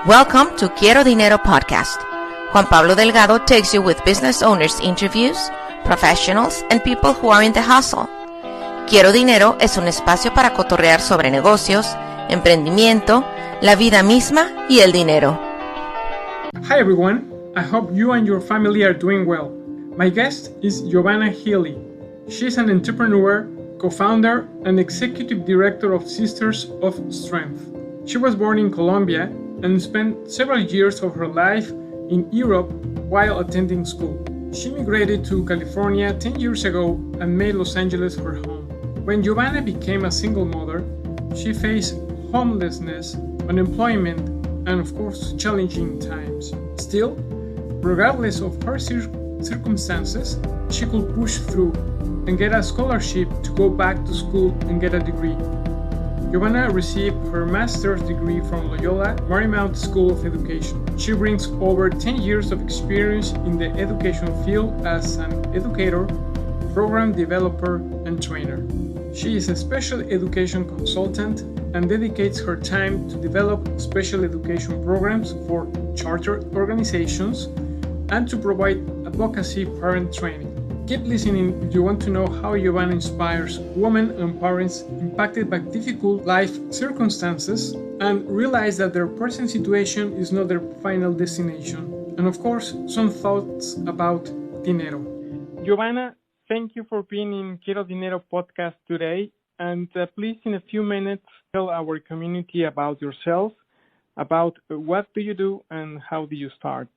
Welcome to Quiero Dinero podcast. Juan Pablo Delgado takes you with business owners interviews, professionals, and people who are in the hustle. Quiero Dinero es un espacio para cotorrear sobre negocios, emprendimiento, la vida misma y el dinero. Hi everyone, I hope you and your family are doing well. My guest is Giovanna Healy. She's an entrepreneur, co-founder, and executive director of Sisters of Strength. She was born in Colombia and spent several years of her life in Europe while attending school. She migrated to California 10 years ago and made Los Angeles her home. When Giovanna became a single mother, she faced homelessness, unemployment, and of course, challenging times. Still, regardless of her circumstances, she could push through and get a scholarship to go back to school and get a degree. Giovanna received her master's degree from Loyola Marymount School of Education. She brings over 10 years of experience in the education field as an educator, program developer, and trainer. She is a special education consultant and dedicates her time to develop special education programs for charter organizations and to provide advocacy parent training. Keep listening if you want to know how Giovanna inspires women and parents impacted by difficult life circumstances and realize that their present situation is not their final destination. And of course, some thoughts about dinero. Giovanna, thank you for being in Quiero Dinero podcast today. And please, in a few minutes, tell our community about yourself, about what do you do and how do you start.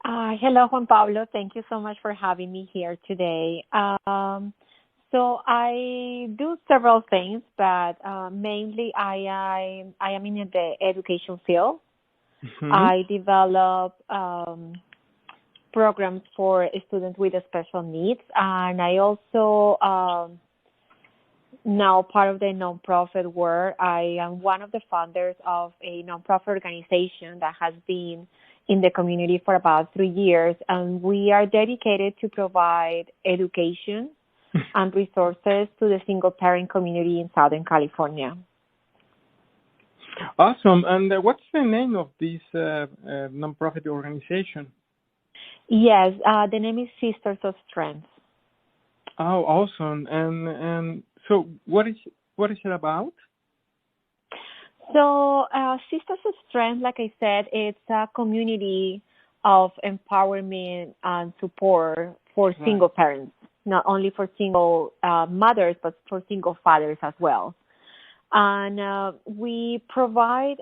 Hello, Juan Pablo. Thank you so much for having me here today. So I do several things, but mainly I am in the education field. Mm-hmm. I develop programs for students with special needs, and I also now part of the nonprofit work. I am one of the founders of a nonprofit organization that has been in the community for about 3 years, and we are dedicated to provide education and resources to the single-parent community in Southern California. Awesome. And what's the name of this nonprofit organization? Yes, the name is Sisters of Strength. Oh, awesome. And so what is it about? So Sisters of Strength, like I said, it's a community of empowerment and support for single parents, not only for single mothers, but for single fathers as well. And we provide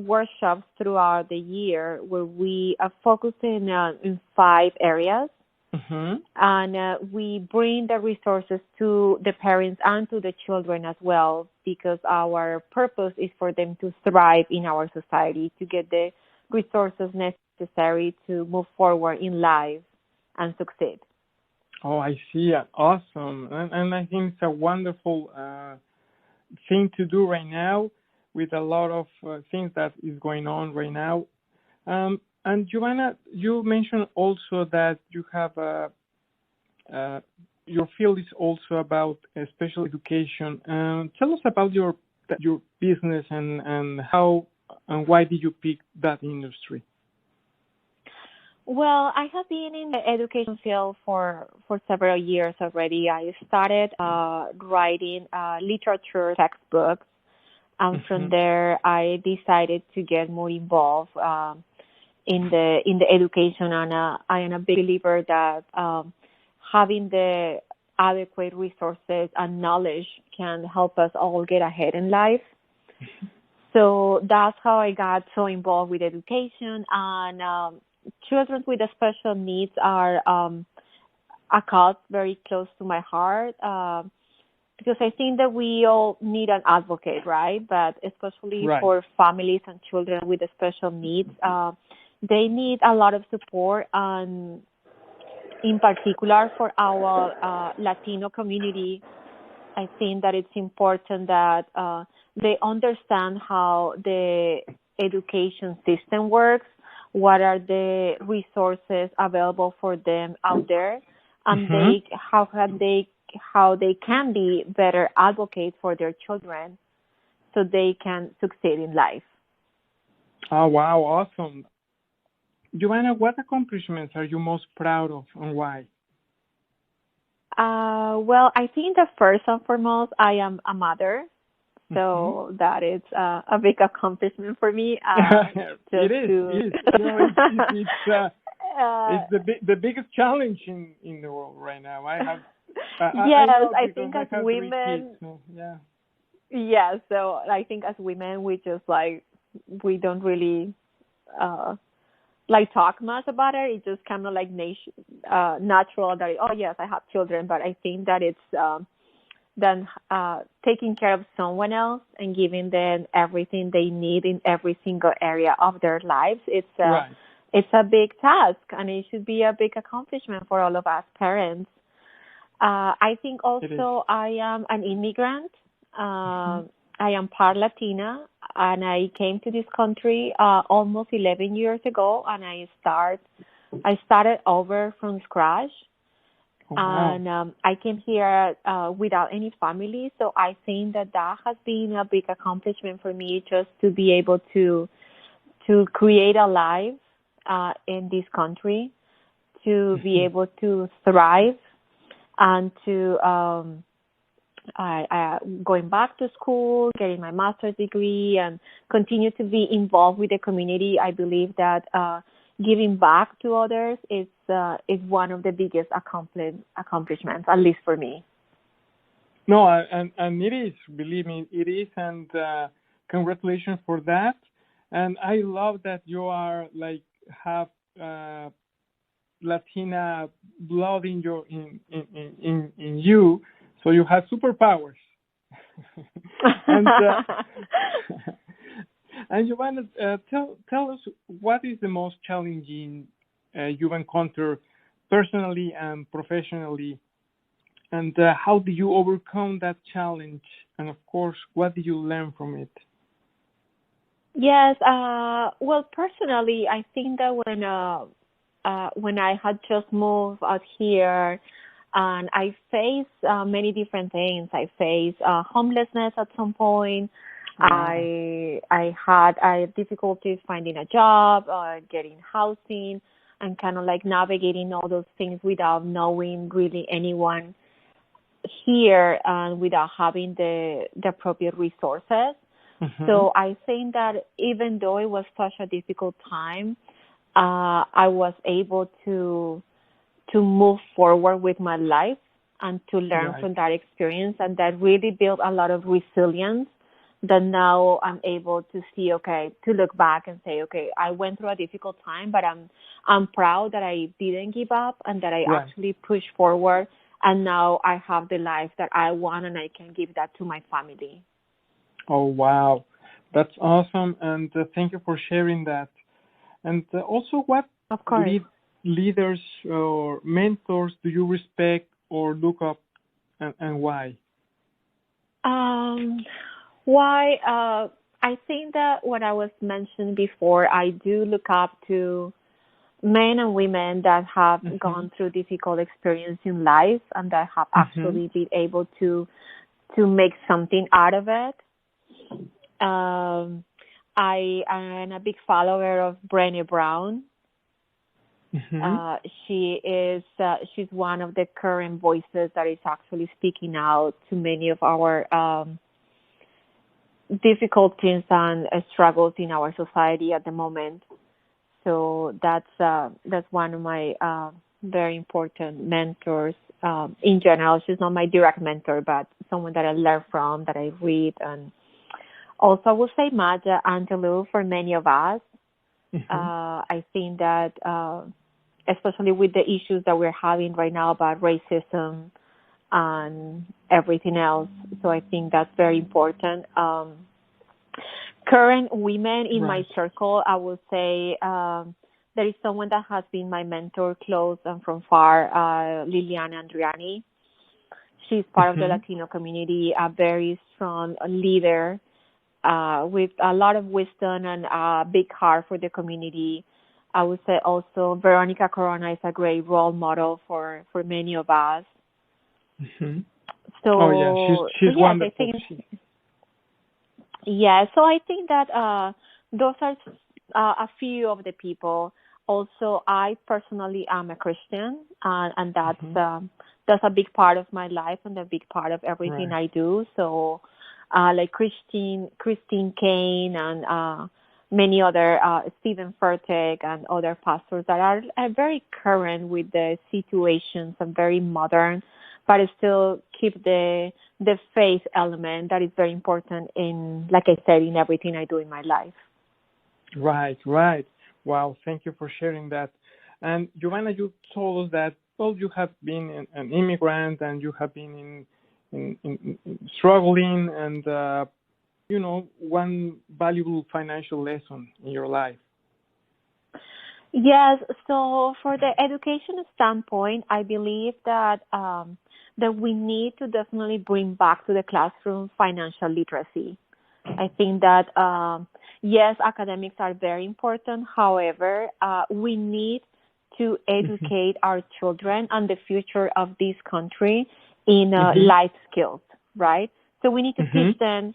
workshops throughout the year where we are focusing in 5 areas. Mm-hmm. And we bring the resources to the parents and to the children as well, because our purpose is for them to thrive in our society, to get the resources necessary to move forward in life and succeed. Oh, I see. Awesome. And I think it's a wonderful thing to do right now with a lot of things that is going on right now. And Giovanna, you mentioned also that you have your field is also about special education. Tell us about your business and how and why did you pick that industry? Well, I have been in the education field for several years already. I started writing literature textbooks, and from there I decided to get more involved in the education, and I am a big believer that having the adequate resources and knowledge can help us all get ahead in life. So that's how I got so involved with education, and children with special needs are a cause very close to my heart, because I think that we all need an advocate, right? But especially for families and children with special needs, they need a lot of support, and in particular for our Latino community, I think that it's important that they understand how the education system works, what are the resources available for them out there, and how they can be better advocates for their children. so they can succeed in life. Oh, wow, awesome. Giovanna, what accomplishments are you most proud of and why? Well, I think that first and foremost, I am a mother, so that is a big accomplishment for me. It is. You know, it's the biggest challenge in the world right now. I have. I think as women. Kids, so, yeah. Yeah, so I think as women, we just we don't really talk much about it. It's just kind of like natural that yes, I have children, but I think that it's then taking care of someone else and giving them everything they need in every single area of their lives. It's a big task, and it should be a big accomplishment for all of us parents. I think also I am an immigrant. I am part Latina, and I came to this country almost 11 years ago, and I started over from scratch. Oh, wow. And I came here without any family, so I think that has been a big accomplishment for me, just to be able to create a life in this country, to be able to thrive, and to going back to school, getting my master's degree, and continue to be involved with the community. I believe that giving back to others is one of the biggest accomplishments, at least for me. No, and it is. Believe me, it is, and congratulations for that. And I love that you are have Latina blood in you. So you have superpowers. And Giovanna, tell us, what is the most challenging you've encountered personally and professionally, and how do you overcome that challenge? And of course, what do you learn from it? Yes. Well, personally, I think that when I had just moved out here, and I faced many different things. I faced homelessness at some point. Wow. I had difficulties finding a job, getting housing, and kind of navigating all those things without knowing really anyone here and without having the appropriate resources. So I think that even though it was such a difficult time, I was able to move forward with my life and to learn from that experience, and that really built a lot of resilience that now I'm able to see, to look back and say, I went through a difficult time, but I'm proud that I didn't give up and that I actually pushed forward, and now I have the life that I want, and I can give that to my family. Oh, wow. That's awesome, and thank you for sharing that. And also, what leaders or mentors do you respect or look up, and why? Why? I think that what I was mentioned before, I do look up to men and women that have gone through difficult experience in life and that have actually been able to make something out of it. I am a big follower of Brené Brown. She's one of the current voices that is actually speaking out to many of our difficulties and struggles in our society at the moment. So that's one of my very important mentors. In general, she's not my direct mentor, but someone that I learn from, that I read. And also I would say Maya Angelou for many of us. I think that especially with the issues that we're having right now about racism and everything else. So I think that's very important. Current women in my circle, I would say there is someone that has been my mentor close and from far, Liliana Andriani. She's part of the Latino community, a very strong leader with a lot of wisdom and a big heart for the community. I would say also Veronica Corona is a great role model for many of us. So, she's wonderful. Yeah, so I think that those are a few of the people. Also, I personally am a Christian, and that's a big part of my life and a big part of everything Right. I do. So, like Christine Kane and many other Stephen Furtick and other pastors that are very current with the situations and very modern, but still keep the faith element that is very important in, like I said, in everything I do in my life. Right, right. Wow, thank you for sharing that. And Giovanna, you told us that, well, you have been an immigrant and you have been in struggling and, one valuable financial lesson in your life. Yes, so for the education standpoint, I believe that that we need to definitely bring back to the classroom financial literacy. I think that yes, academics are very important. However, we need to educate our children on the future of this country in life skills, right? So we need to teach them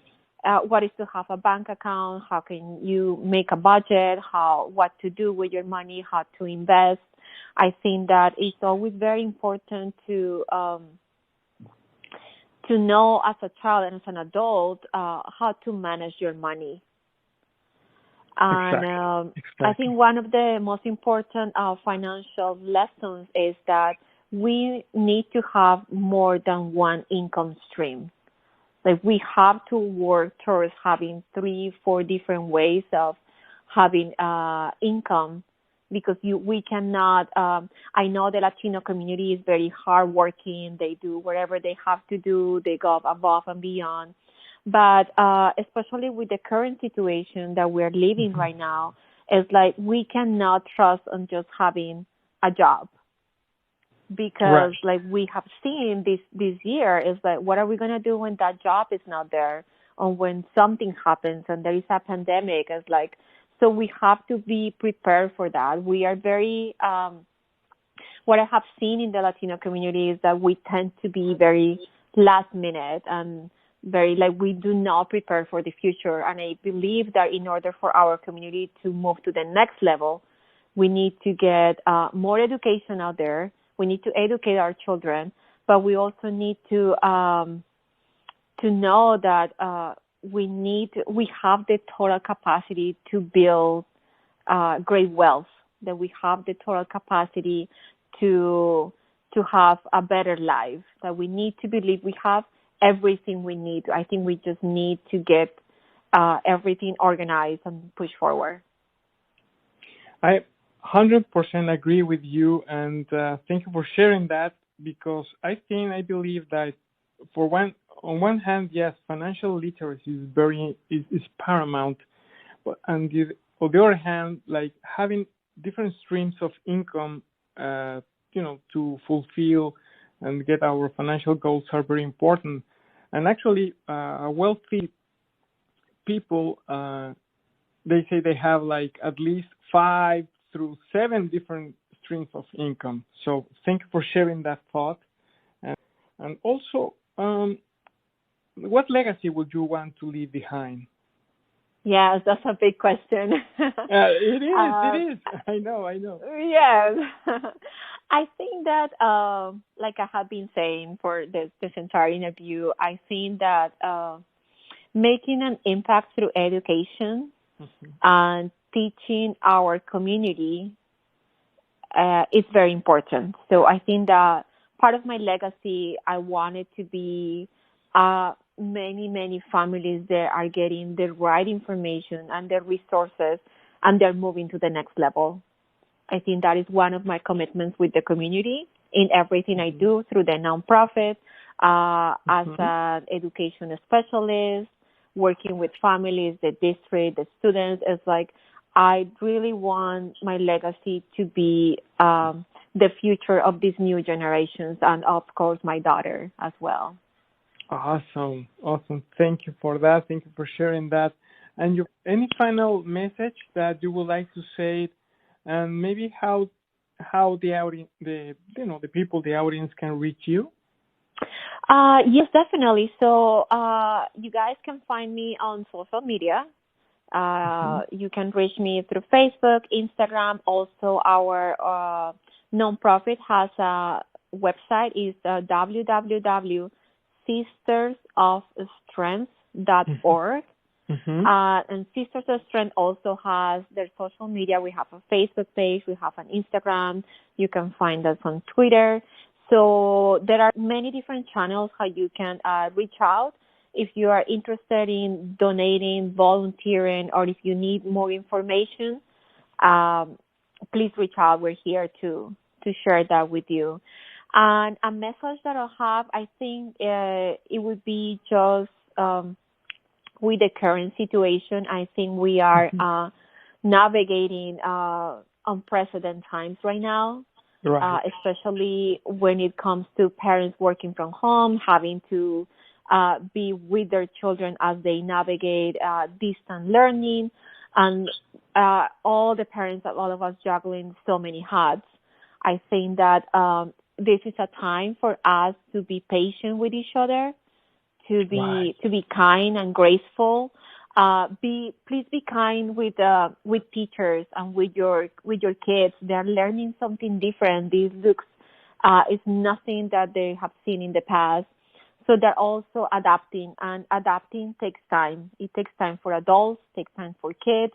what is to have a bank account, how can you make a budget, what to do with your money, how to invest. I think that it's always very important to know as a child and as an adult how to manage your money. And Exactly. I think one of the most important financial lessons is that we need to have more than one income stream. Like we have to work towards having 3-4 different ways of having income, because we cannot. I know the Latino community is very hardworking. They do whatever they have to do. They go above and beyond. But especially with the current situation that we're living right now, it's like we cannot trust on just having a job. Because like we have seen this year is like, what are we going to do when that job is not there, or when something happens and there is a pandemic? It's like, so we have to be prepared for that. We are very what I have seen in the Latino community is that we tend to be very last minute and very like we do not prepare for the future. And I believe that in order for our community to move to the next level, we need to get more education out there. We need to educate our children, but we also need to know that we have the total capacity to build great wealth. That we have the total capacity to have a better life. That we need to believe we have everything we need. I think we just need to get everything organized and push forward. I 100% agree with you, and thank you for sharing that, because I believe that on one hand, yes, financial literacy is paramount, but on the other hand, like having different streams of income, to fulfill and get our financial goals are very important. And actually, wealthy people, they say they have like at least 5 through 7 different streams of income. So thank you for sharing that thought. And also, what legacy would you want to leave behind? Yes, that's a big question. It is. I know. Yes. I think that, like I have been saying for this entire interview, I think that making an impact through education and teaching our community is very important. So I think that part of my legacy, I want it to be many families that are getting the right information and the resources, and they're moving to the next level. I think that is one of my commitments with the community in everything I do through the nonprofit, as an education specialist, working with families, the district, the students. It's like I really want my legacy to be the future of these new generations, and of course my daughter as well. Awesome. Thank you for that. Thank you for sharing that. And any final message that you would like to say, and maybe how the audience, the people, the audience can reach you? Yes, definitely. So you guys can find me on social media. You can reach me through Facebook, Instagram. Also, our nonprofit has a website. Is www.sistersofstrength.org. And Sisters of Strength also has their social media. We have a Facebook page. We have an Instagram. You can find us on Twitter. So there are many different channels how you can reach out if you are interested in donating, volunteering, or if you need more information. Please reach out. We're here to share that with you. And a message that I'll have, I think it would be just with the current situation. I think we are navigating unprecedented times right now. Right. Especially when it comes to parents working from home, having to be with their children as they navigate distant learning, and all the parents, all of us juggling so many hats. I think that this is a time for us to be patient with each other, to be kind and graceful. Please be kind with teachers and with your kids. They're learning something different. This looks is nothing that they have seen in the past. So they're also adapting, and adapting takes time. It takes time for adults, takes time for kids.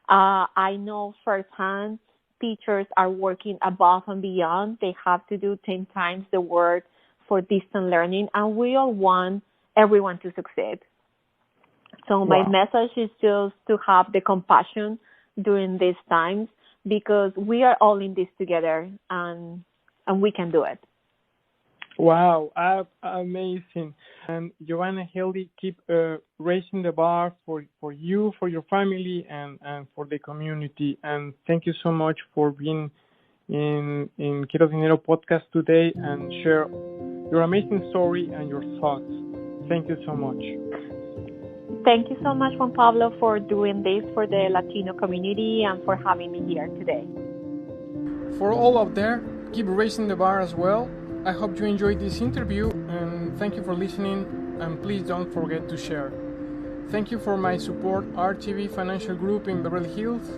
I know firsthand teachers are working above and beyond. They have to do 10 times the work for distant learning, and we all want everyone to succeed. So my message is just to have the compassion during these times, because we are all in this together, and we can do it. Wow, amazing. And Giovanna Healy, keep raising the bar for you, for your family, and for the community. And thank you so much for being in Quiero Dinero podcast today and share your amazing story and your thoughts. Thank you so much. Thank you so much, Juan Pablo, for doing this for the Latino community and for having me here today. For all out there, keep raising the bar as well. I hope you enjoyed this interview, and thank you for listening, and please don't forget to share. Thank you for my support, RTV Financial Group in Beverly Hills,